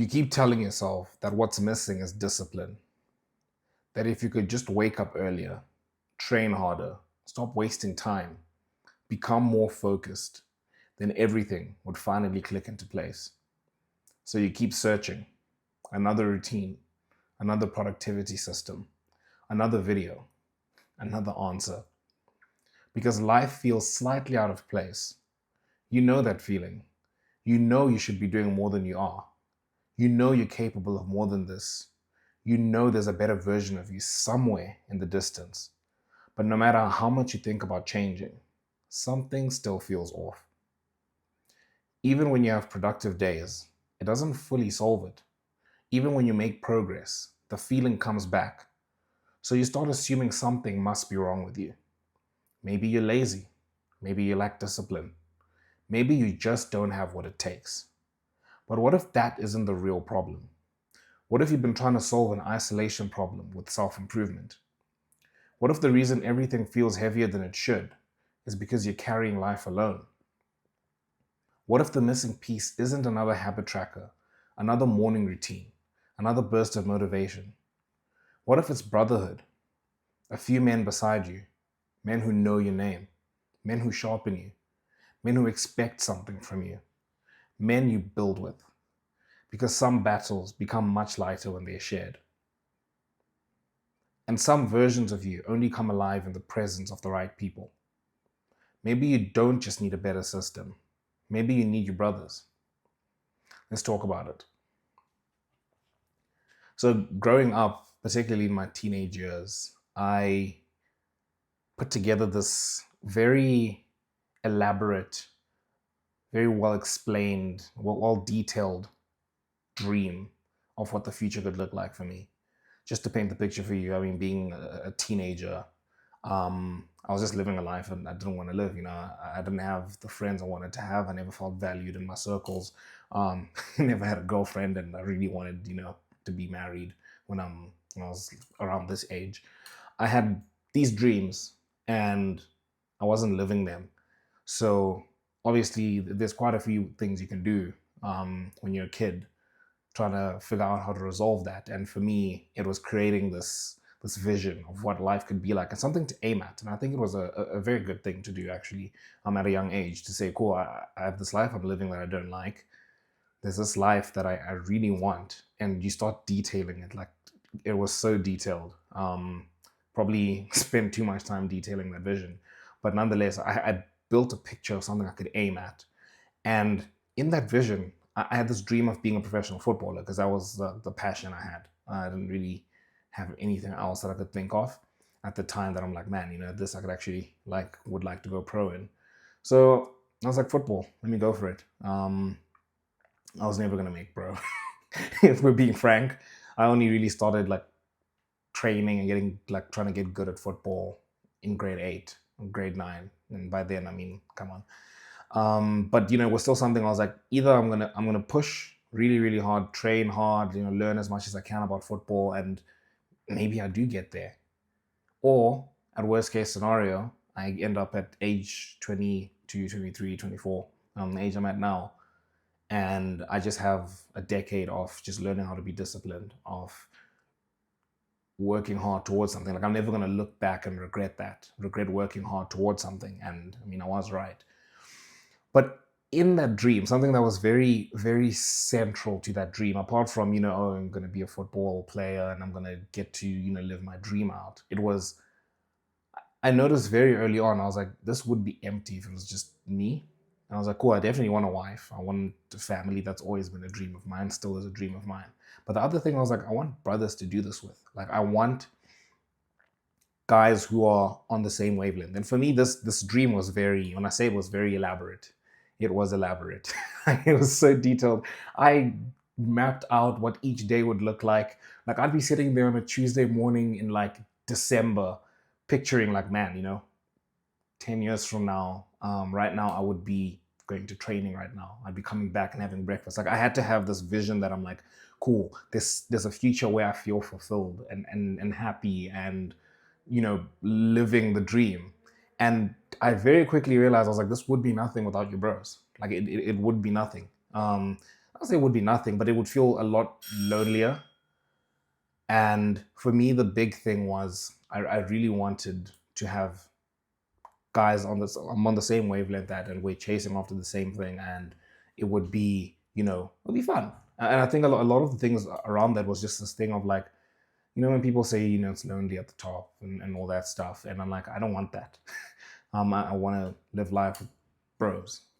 You keep telling yourself that what's missing is discipline, that if you could just wake up earlier, train harder, stop wasting time, become more focused, then everything would finally click into place. So you keep searching, another routine, another productivity system, another video, another answer. Because life feels slightly out of place. You know that feeling. You know you should be doing more than you are. You know you're capable of more than this. You know there's a better version of you somewhere in the distance. But no matter how much you think about changing, something still feels off. Even when you have productive days, it doesn't fully solve it. Even when you make progress, the feeling comes back. So you start assuming something must be wrong with you. Maybe you're lazy. Maybe you lack discipline. Maybe you just don't have what it takes. But what if that isn't the real problem? What if you've been trying to solve an isolation problem with self improvement? What if the reason everything feels heavier than it should is because you're carrying life alone? What if the missing piece isn't another habit tracker, another morning routine, another burst of motivation? What if it's brotherhood? A few men beside you, men who know your name, men who sharpen you, men who expect something from you, men you build with. Because some battles become much lighter when they're shared. And some versions of you only come alive in the presence of the right people. Maybe you don't just need a better system. Maybe you need your brothers. Let's talk about it. So, growing up, particularly in my teenage years, I put together this very elaborate, very well explained, well detailed dream of what the future could look like for me. Just to paint the picture for you, I mean, being a teenager, I was just living a life and I didn't want to live. I didn't have the friends I wanted to have. I never felt valued in my circles. I never had a girlfriend, and I really wanted, to be married when I was around this age. I had these dreams, and I wasn't living them. So obviously, there's quite a few things you can do when you're a kid, trying to figure out how to resolve that. And for me, it was creating this vision of what life could be like and something to aim at. And I think it was a very good thing to do, actually, at a young age, to say, cool, I have this life I'm living that I don't like. There's this life that I really want. And you start detailing it. Like, it was so detailed. Probably spent too much time detailing that vision. But nonetheless, I built a picture of something I could aim at. And in that vision, I had this dream of being a professional footballer because that was the passion I had. I didn't really have anything else that I could think of at the time that I'm like, man, this I could actually would like to go pro in. So I was like, football, let me go for it. I was never gonna make pro. If we're being frank, I only really started training and getting trying to get good at football in grade 8, grade 9, and by then, I mean, come on. But it was still something I was like, either I'm gonna push really, really hard, train hard, learn as much as I can about football, and maybe I do get there. Or at worst case scenario, I end up at age 22, 23, 24, the age I'm at now, and I just have a decade of just learning how to be disciplined, of working hard towards something. Like, I'm never gonna look back and regret working hard towards something. And I mean, I was right. But in that dream, something that was very, very central to that dream, apart from, oh, I'm going to be a football player and I'm going to get to, live my dream out, it was, I noticed very early on, I was like, this would be empty if it was just me. And I was like, cool, I definitely want a wife. I want a family. That's always been a dream of mine, still is a dream of mine. But the other thing, I was like, I want brothers to do this with. Like, I want guys who are on the same wavelength. And for me, this dream was very, when I say it was very elaborate, it was elaborate. It was so detailed. I mapped out what each day would look like. Like, I'd be sitting there on a Tuesday morning in December, picturing man, 10 years from now, right now, I would be going to training right now. I'd be coming back and having breakfast. Like, I had to have this vision that I'm like, cool, there's a future where I feel fulfilled and happy and, living the dream. And I very quickly realized, I was like, this would be nothing without your bros. Like, it would be nothing. I'll say it would be nothing, but it would feel a lot lonelier. And for me, the big thing was I really wanted to have guys on this. I'm on the same wavelength that, and we're chasing after the same thing, and it would be, it'll be fun. And I think a lot of the things around that was just this thing of like, when people say, it's lonely at the top and all that stuff, and I'm like, I don't want that. I want to live life with bros. But